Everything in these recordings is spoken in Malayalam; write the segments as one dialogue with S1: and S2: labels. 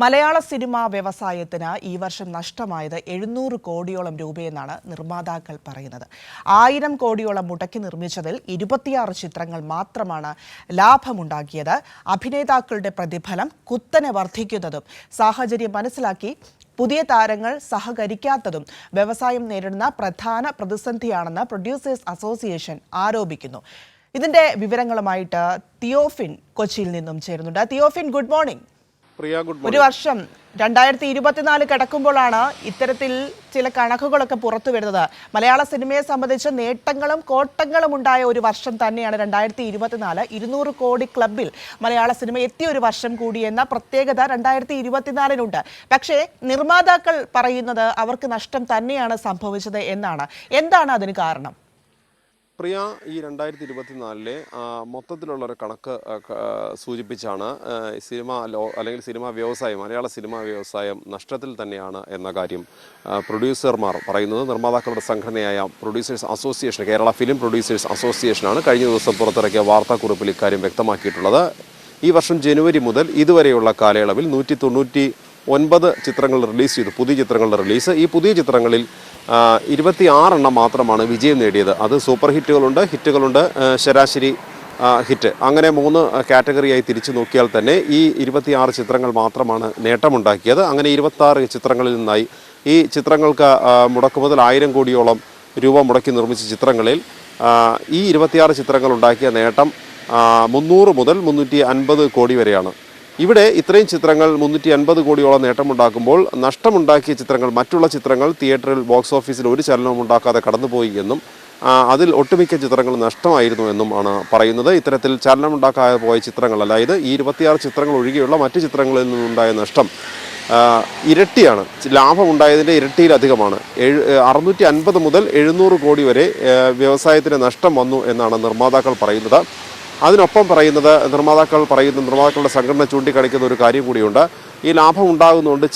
S1: മലയാള സിനിമാ വ്യവസായത്തിന് ഈ വർഷം നഷ്ടമായത് 700 കോടിയോളം രൂപയെന്നാണ് നിർമ്മാതാക്കൾ പറയുന്നത്. 1000 കോടിയോളം മുടക്കി നിർമ്മിച്ചതിൽ 26 ചിത്രങ്ങൾ മാത്രമാണ് ലാഭമുണ്ടാക്കിയത്. അഭിനേതാക്കളുടെ പ്രതിഫലം കുത്തനെ വർദ്ധിക്കുന്നതും സാഹചര്യം മനസ്സിലാക്കി പുതിയ താരങ്ങൾ സഹകരിക്കാത്തതും വ്യവസായം നേരിടുന്ന പ്രധാന പ്രതിസന്ധിയാണെന്ന് പ്രൊഡ്യൂസേഴ്സ് അസോസിയേഷൻ ആരോപിക്കുന്നു. ഇതിന്റെ വിവരങ്ങളുമായിട്ട് തിയോഫിൻ കൊച്ചിയിൽ നിന്നും ചേരുന്നുണ്ട്. Theophin, good morning. ഒരു വർഷം 2024 കിടക്കുമ്പോഴാണ് ഇത്തരത്തിൽ ചില കണക്കുകളൊക്കെ പുറത്തു വരുന്നത്. മലയാള സിനിമയെ സംബന്ധിച്ച് നേട്ടങ്ങളും കോട്ടങ്ങളും ഉണ്ടായ ഒരു വർഷം തന്നെയാണ് 2024. 200 കോടി ക്ലബിൽ മലയാള സിനിമ എത്തിയ ഒരു വർഷം കൂടിയെന്ന പ്രത്യേകത 2024-നുണ്ട്. പക്ഷേ നിർമ്മാതാക്കൾ പറയുന്നത് അവർക്ക് നഷ്ടം തന്നെയാണ് സംഭവിച്ചത് എന്നാണ്. എന്താണ് അതിന് കാരണം?
S2: പ്രിയ, ഈ 2024 മൊത്തത്തിലുള്ള ഒരു കണക്ക് സൂചിപ്പിച്ചാണ് അല്ലെങ്കിൽ സിനിമാ വ്യവസായം, മലയാള സിനിമാ വ്യവസായം നഷ്ടത്തിൽ തന്നെയാണ് എന്ന കാര്യം പ്രൊഡ്യൂസർമാർ പറയുന്നത്. നിർമ്മാതാക്കളുടെ സംഘടനയായ producers association, Kerala film producers അസോസിയേഷനാണ് കഴിഞ്ഞ ദിവസം പുറത്തിറക്കിയ വാർത്താക്കുറിപ്പിൽ ഇക്കാര്യം വ്യക്തമാക്കിയിട്ടുള്ളത്. ഈ വർഷം ജനുവരി മുതൽ ഇതുവരെയുള്ള കാലയളവിൽ 199 ചിത്രങ്ങൾ റിലീസ് ചെയ്തു, പുതിയ ചിത്രങ്ങളുടെ റിലീസ്. ഈ പുതിയ ചിത്രങ്ങളിൽ 26 എണ്ണം മാത്രമാണ് വിജയം നേടിയത്. അത് സൂപ്പർ ഹിറ്റുകളുണ്ട്, ഹിറ്റുകളുണ്ട്, ശരാശരി ഹിറ്റ്, അങ്ങനെ 3 കാറ്റഗറിയായി തിരിച്ചു നോക്കിയാൽ തന്നെ ഈ 26 ചിത്രങ്ങൾ മാത്രമാണ് നേട്ടമുണ്ടാക്കിയത്. അങ്ങനെ 26 ചിത്രങ്ങളിൽ നിന്നായി ഈ ചിത്രങ്ങൾക്ക് മുടക്കുമുതൽ 1000 കോടിയോളം രൂപ മുടക്കി നിർമ്മിച്ച ചിത്രങ്ങളിൽ ഈ 26 ചിത്രങ്ങൾ ഉണ്ടാക്കിയ നേട്ടം 300 മുതൽ 350 കോടി വരെയാണ്. ഇവിടെ ഇത്രയും ചിത്രങ്ങൾ 350 കോടിയോളം നേട്ടമുണ്ടാക്കുമ്പോൾ നഷ്ടമുണ്ടാക്കിയ ചിത്രങ്ങൾ, മറ്റുള്ള ചിത്രങ്ങൾ തിയേറ്ററിൽ ബോക്സ് ഓഫീസിൽ ഒരു ചലനവും ഉണ്ടാക്കാതെ കടന്നുപോയി എന്നും അതിൽ ഒട്ടുമിക്ക ചിത്രങ്ങൾ നഷ്ടമായിരുന്നു എന്നും ആണ് പറയുന്നത്. ഇത്തരത്തിൽ ചലനമുണ്ടാക്കാതെ പോയ ചിത്രങ്ങൾ, അതായത് ഈ 26 ചിത്രങ്ങൾ ഒഴികെയുള്ള മറ്റു ചിത്രങ്ങളിൽ നിന്നുണ്ടായ നഷ്ടം ഇരട്ടിയാണ്. ലാഭമുണ്ടായതിൻ്റെ ഇരട്ടിയിലധികമാണ്. 650 മുതൽ 700 കോടി വരെ വ്യവസായത്തിന് നഷ്ടം വന്നു എന്നാണ് നിർമ്മാതാക്കൾ പറയുന്നത്. അതിനൊപ്പം പറയുന്നത്, നിർമ്മാതാക്കളുടെ സംഘടന ചൂണ്ടിക്കാണിക്കുന്ന ഒരു കാര്യം കൂടിയുണ്ട്. ഈ ലാഭം ഉണ്ടാകുന്നതുകൊണ്ട്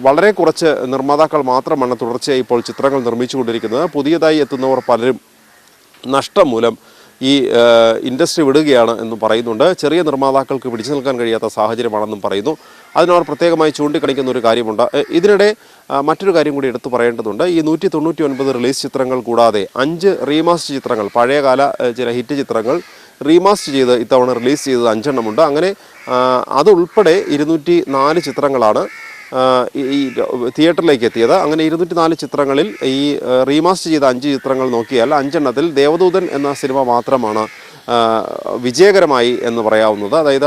S2: വളരെ കുറച്ച് നിർമ്മാതാക്കൾ മാത്രമാണ് തുടർച്ചയായി ഇപ്പോൾ ചിത്രങ്ങൾ നിർമ്മിച്ചുകൊണ്ടിരിക്കുന്നത്. പുതിയതായി എത്തുന്നവർ പലരും നഷ്ടം മൂലം ഈ ഇൻഡസ്ട്രി വിടുകയാണ് എന്ന് പറയുന്നുണ്ട്. ചെറിയ നിർമ്മാതാക്കൾക്ക് പിടിച്ചു നിൽക്കാൻ കഴിയാത്ത സാഹചര്യമാണെന്നും പറയുന്നു. അതിനവർ പ്രത്യേകമായി ചൂണ്ടിക്കാണിക്കുന്ന ഒരു കാര്യമുണ്ട്. ഇതിനിടെ മറ്റൊരു കാര്യം കൂടി എടുത്തു പറയേണ്ടതുണ്ട്. ഈ 199 റിലീസ് ചിത്രങ്ങൾ കൂടാതെ 5 റീമാസ്റ്റർ ചിത്രങ്ങൾ, പഴയകാല ചില ഹിറ്റ് ചിത്രങ്ങൾ റീമാസ്റ്റർ ചെയ്ത് ഇത്തവണ റിലീസ് ചെയ്തത് 5 എണ്ണമുണ്ട്. അങ്ങനെ അതുൾപ്പെടെ 204 ചിത്രങ്ങളാണ് ഈ തിയേറ്ററിലേക്ക് എത്തിയത്. അങ്ങനെ 204 ചിത്രങ്ങളിൽ ഈ റീമാസ്റ്റർ ചെയ്ത 5 ചിത്രങ്ങൾ നോക്കിയാൽ 5 എണ്ണത്തിൽ ദേവദൂതൻ എന്ന സിനിമ മാത്രമാണ് വിജയകരമായി എന്ന് പറയാവുന്നത്. അതായത്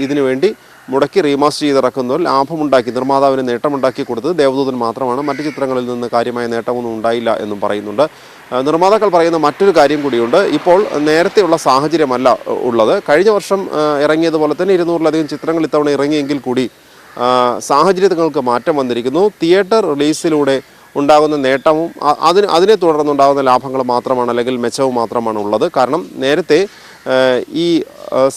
S2: ഇതിനു വേണ്ടി മുടക്കി റീമാസ്റ്റർ ചെയ്തിറക്കുന്നവർ ലാഭമുണ്ടാക്കി, നിർമ്മാതാവിന് നേട്ടമുണ്ടാക്കി കൊടുത്തത് ദേവദൂതൻ മാത്രമാണ്. മറ്റു ചിത്രങ്ങളിൽ നിന്ന് കാര്യമായ നേട്ടമൊന്നും ഉണ്ടായില്ല എന്നും പറയുന്നുണ്ട്. നിർമ്മാതാക്കൾ പറയുന്ന മറ്റൊരു കാര്യം കൂടിയുണ്ട്. ഇപ്പോൾ നേരത്തെയുള്ള സാഹചര്യമല്ല ഉള്ളത്. കഴിഞ്ഞ വർഷം ഇറങ്ങിയതുപോലെ തന്നെ 200-ലധികം ചിത്രങ്ങൾ ഇത്തവണ ഇറങ്ങിയെങ്കിൽ കൂടി സാഹചര്യങ്ങൾക്ക് മാറ്റം വന്നിരിക്കുന്നു. തിയേറ്റർ റിലീസിലൂടെ ഉണ്ടാകുന്ന നേട്ടവും അതിനെ തുടർന്നുണ്ടാകുന്ന ലാഭങ്ങൾ മാത്രമാണ്, അല്ലെങ്കിൽ മെച്ചവും മാത്രമാണ് ഉള്ളത്. കാരണം നേരത്തെ ഈ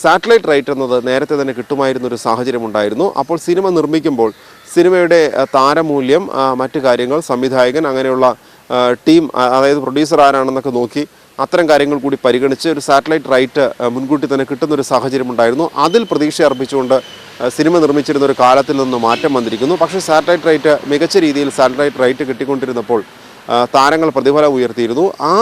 S2: സാറ്റലൈറ്റ് റൈറ്റ് എന്നത് നേരത്തെ തന്നെ കിട്ടുമായിരുന്നൊരു സാഹചര്യം ഉണ്ടായിരുന്നു. അപ്പോൾ സിനിമ നിർമ്മിക്കുമ്പോൾ സിനിമയുടെ താരമൂല്യം, മറ്റു കാര്യങ്ങൾ, സംവിധായകൻ, അങ്ങനെയുള്ള ടീം, അതായത് പ്രൊഡ്യൂസർ ആരാണെന്നൊക്കെ നോക്കി അത്തരം കാര്യങ്ങൾ കൂടി പരിഗണിച്ച് ഒരു സാറ്റലൈറ്റ് റൈറ്റ് മുൻകൂട്ടി തന്നെ കിട്ടുന്നൊരു സാഹചര്യം ഉണ്ടായിരുന്നു. അതിൽ പ്രതീക്ഷ അർപ്പിച്ചുകൊണ്ട് സിനിമ നിർമ്മിച്ചിരുന്ന ഒരു കാലത്തിൽ നിന്ന് മാറ്റം വന്നിരിക്കുന്നു. പക്ഷേ സാറ്റലൈറ്റ് റൈറ്റ്, മികച്ച രീതിയിൽ സാറ്റലൈറ്റ് റൈറ്റ് കിട്ടിക്കൊണ്ടിരുന്നപ്പോൾ താരങ്ങൾ പ്രതിഫലം ഉയർത്തിയിരുന്നു. ആ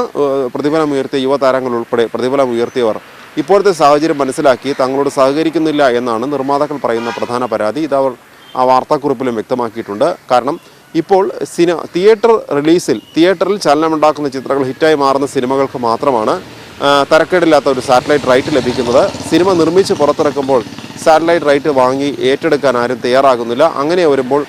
S2: പ്രതിഫലം ഉയർത്തിയ യുവതാരങ്ങൾ ഉൾപ്പെടെ പ്രതിഫലം ഉയർത്തിയവർ ഇപ്പോഴത്തെ സാഹചര്യം മനസ്സിലാക്കി തങ്ങളോട് സഹകരിക്കുന്നില്ല എന്നാണ് നിർമ്മാതാക്കൾ പറയുന്ന പ്രധാന പരാതി. ഇതവർ ആ വാർത്താക്കുറിപ്പിലും വ്യക്തമാക്കിയിട്ടുണ്ട്. കാരണം ഇപ്പോൾ തിയേറ്ററിൽ ചലനമുണ്ടാക്കുന്ന ചിത്രങ്ങൾ ഹിറ്റായി മാറുന്ന സിനിമകൾക്ക് മാത്രമാണ് തരക്കേടില്ലാത്ത ഒരു സാറ്റലൈറ്റ് റൈറ്റ് ലഭിക്കുന്നത്. സിനിമ നിർമ്മിച്ച് പുറത്തിറക്കുമ്പോൾ സാറ്റലൈറ്റ് റൈറ്റ് വാങ്ങി ഏറ്റെടുക്കാൻ ആരും തയ്യാറാകുന്നില്ല. അങ്ങനെ വരുമ്പോൾ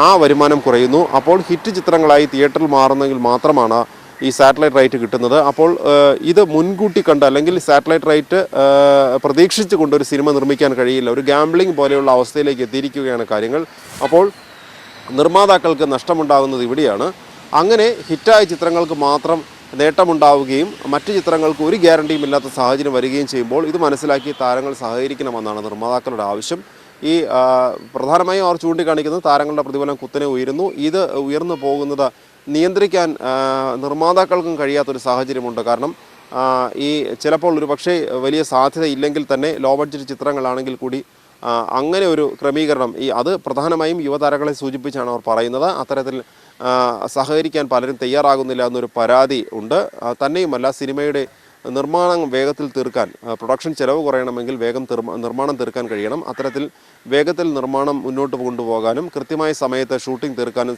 S2: ആ വരുമാനം കുറയുന്നു. അപ്പോൾ ഹിറ്റ് ചിത്രങ്ങളായി തിയേറ്ററിൽ മാറുന്നെങ്കിൽ മാത്രമാണ് ഈ സാറ്റലൈറ്റ് റൈറ്റ് കിട്ടുന്നത്. അപ്പോൾ ഇത് മുൻകൂട്ടി കണ്ട്, അല്ലെങ്കിൽ സാറ്റലൈറ്റ് റൈറ്റ് പ്രതീക്ഷിച്ചു കൊണ്ടൊരു സിനിമ നിർമ്മിക്കാൻ കഴിയില്ല. ഒരു ഗാംബ്ലിംഗ് പോലെയുള്ള അവസ്ഥയിലേക്ക് എത്തിയിരിക്കുകയാണ് കാര്യങ്ങൾ. അപ്പോൾ നിർമ്മാതാക്കൾക്ക് നഷ്ടമുണ്ടാകുന്നത് ഇവിടെയാണ്. അങ്ങനെ ഹിറ്റായ ചിത്രങ്ങൾക്ക് മാത്രം നേട്ടമുണ്ടാവുകയും മറ്റു ചിത്രങ്ങൾക്ക് ഒരു ഗ്യാരണ്ടിയും ഇല്ലാത്ത സാഹചര്യം വരികയും ചെയ്യുമ്പോൾ ഇത് മനസ്സിലാക്കി താരങ്ങൾ സഹകരിക്കണമെന്നാണ് നിർമ്മാതാക്കളുടെ ആവശ്യം. ഈ പ്രധാനമായും അവർ ചൂണ്ടിക്കാണിക്കുന്നത് താരങ്ങളുടെ പ്രതിഫലം കുത്തനെ ഉയരുന്നു. ഇത് ഉയർന്നു പോകുന്നത് നിയന്ത്രിക്കാൻ നിർമ്മാതാക്കൾക്കും കഴിയാത്തൊരു സാഹചര്യമുണ്ട്. കാരണം ഈ ചിലപ്പോൾ ഒരു പക്ഷേ വലിയ സാധ്യത ഇല്ലെങ്കിൽ തന്നെ ലോ ബഡ്ജറ്റ് ചിത്രങ്ങളാണെങ്കിൽ കൂടി അങ്ങനെ ഒരു ക്രമീകരണം അത് പ്രധാനമായും യുവതാരങ്ങളെ സൂചിപ്പിച്ചാണ് അവർ പറയുന്നത്. അത്തരത്തിൽ സഹകരിക്കാൻ പലരും തയ്യാറാകുന്നില്ല എന്നൊരു പരാതി ഉണ്ട്. തന്നെയുമല്ല, സിനിമയുടെ നിർമ്മാണം വേഗത്തിൽ തീർക്കാൻ, പ്രൊഡക്ഷൻ ചെലവ് കുറയണമെങ്കിൽ വേഗം നിർമ്മാണം തീർക്കാൻ കഴിയണം. അത്തരത്തിൽ വേഗത്തിൽ നിർമ്മാണം മുന്നോട്ട് കൊണ്ടുപോകാനും കൃത്യമായ സമയത്ത് ഷൂട്ടിംഗ് തീർക്കാനും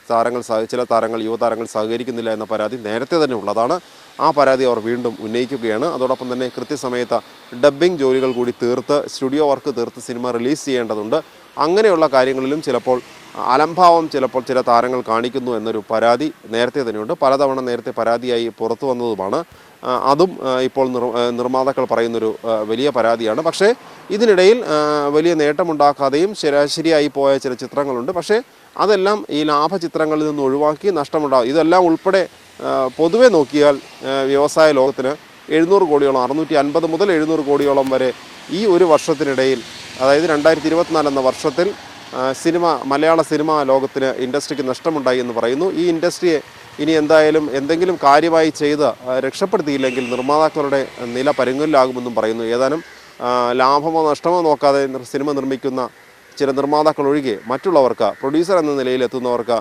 S2: ചില യുവതാരങ്ങൾ സഹകരിക്കുന്നില്ല എന്ന പരാതി നേരത്തെ തന്നെ ഉള്ളതാണ്. ആ പരാതി അവർ വീണ്ടും ഉന്നയിക്കുകയാണ്. അതോടൊപ്പം തന്നെ കൃത്യസമയത്ത് ഡബ്ബിംഗ് ജോലികൾ കൂടി തീർത്ത്, സ്റ്റുഡിയോ വർക്ക് തീർത്ത് സിനിമ റിലീസ് ചെയ്യേണ്ടതുണ്ട്. അങ്ങനെയുള്ള കാര്യങ്ങളിലും ചിലപ്പോൾ അലംഭാവം ചില താരങ്ങൾ കാണിക്കുന്നു എന്നൊരു പരാതി നേരത്തെ തന്നെയുണ്ട്. പലതവണ നേരത്തെ പരാതിയായി പുറത്തു വന്നതുമാണ്. അതും ഇപ്പോൾ നിർമ്മാതാക്കൾ പറയുന്നൊരു വലിയ പരാതിയാണ്. പക്ഷേ ഇതിനിടയിൽ വലിയ നേട്ടമുണ്ടാക്കാതെയും ശരിയായി പോയ ചില ചിത്രങ്ങളുണ്ട്. പക്ഷേ അതെല്ലാം ഈ ലാഭചിത്രങ്ങളിൽ നിന്ന് ഒഴിവാക്കി നഷ്ടമുണ്ടാകും. ഇതെല്ലാം ഉൾപ്പെടെ പൊതുവെ നോക്കിയാൽ വ്യവസായ ലോകത്തിന് 700 കോടിയോളം, 650 മുതൽ 700 കോടിയോളം വരെ ഈ ഒരു വർഷത്തിനിടയിൽ, അതായത് 2024 എന്ന വർഷത്തിൽ മലയാള സിനിമാ ലോകത്തിന്, ഇൻഡസ്ട്രിക്ക് നഷ്ടമുണ്ടായി എന്ന് പറയുന്നു. ഈ ഇൻഡസ്ട്രിയെ ഇനി എന്തെങ്കിലും കാര്യമായി ചെയ്ത് രക്ഷപ്പെടുത്തിയില്ലെങ്കിൽ നിർമ്മാതാക്കളുടെ നില പരുങ്ങലിലാകുമെന്നും പറയുന്നു. ഏതാനും ലാഭമോ നഷ്ടമോ നോക്കാതെ സിനിമ നിർമ്മിക്കുന്ന ചില നിർമ്മാതാക്കൾ ഒഴികെ മറ്റുള്ളവർക്ക്, പ്രൊഡ്യൂസർ എന്ന നിലയിൽ എത്തുന്നവർക്ക്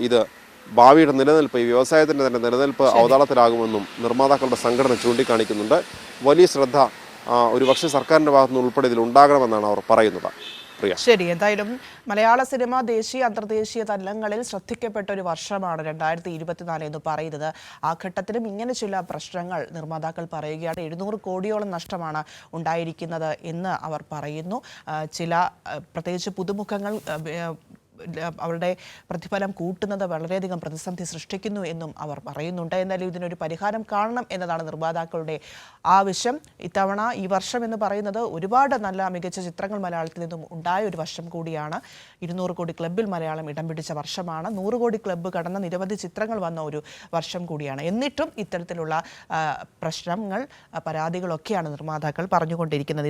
S2: ഇത് ഭാവിയുടെ നിലനിൽപ്പ്, ഈ വ്യവസായത്തിൻ്റെ തന്നെ നിലനിൽപ്പ് അവതാളത്തിലാകുമെന്നും നിർമ്മാതാക്കളുടെ സംഘടന ചൂണ്ടിക്കാണിക്കുന്നുണ്ട്. വലിയ ശ്രദ്ധ ഒരുപക്ഷെ സർക്കാരിൻ്റെ ഭാഗത്തുനിന്ന് ഉൾപ്പെടെ ഇതിൽ ഉണ്ടാകണമെന്നാണ് അവർ പറയുന്നത്.
S1: ശരി, എന്തായാലും മലയാള സിനിമ ദേശീയ അന്തർദേശീയ തലങ്ങളിൽ ശ്രദ്ധിക്കപ്പെട്ട ഒരു വർഷമാണ് 2024 എന്ന് പറയുന്നത്. ആ ഘട്ടത്തിലും ഇങ്ങനെ ചില പ്രശ്നങ്ങൾ നിർമ്മാതാക്കൾ പറയുകയാണ്. 700 കോടിയോളം നഷ്ടമാണ് ഉണ്ടായിരിക്കുന്നത് എന്ന് അവർ പറയുന്നു. പ്രത്യേകിച്ച് പുതുമുഖങ്ങൾ അവരുടെ പ്രതിഫലം കൂട്ടുന്നത് വളരെയധികം പ്രതിസന്ധി സൃഷ്ടിക്കുന്നു എന്നും അവർ പറയുന്നുണ്ട്. എന്നാലും ഇതിനൊരു പരിഹാരം കാണണം എന്നതാണ് നിർമ്മാതാക്കളുടെ ആവശ്യം. ഈ വർഷം എന്ന് പറയുന്നത് ഒരുപാട് നല്ല മികച്ച ചിത്രങ്ങൾ മലയാളത്തിൽ നിന്നും ഉണ്ടായ ഒരു വർഷം കൂടിയാണ്. 200 കോടി ക്ലബ്ബിൽ മലയാളം ഇടം പിടിച്ച വർഷമാണ്. 100 കോടി ക്ലബ്ബ് കടന്ന നിരവധി ചിത്രങ്ങൾ വന്ന ഒരു വർഷം കൂടിയാണ്. എന്നിട്ടും ഇത്തരത്തിലുള്ള പ്രശ്നങ്ങൾ, പരാതികളൊക്കെയാണ് നിർമ്മാതാക്കൾ പറഞ്ഞുകൊണ്ടിരിക്കുന്നത്.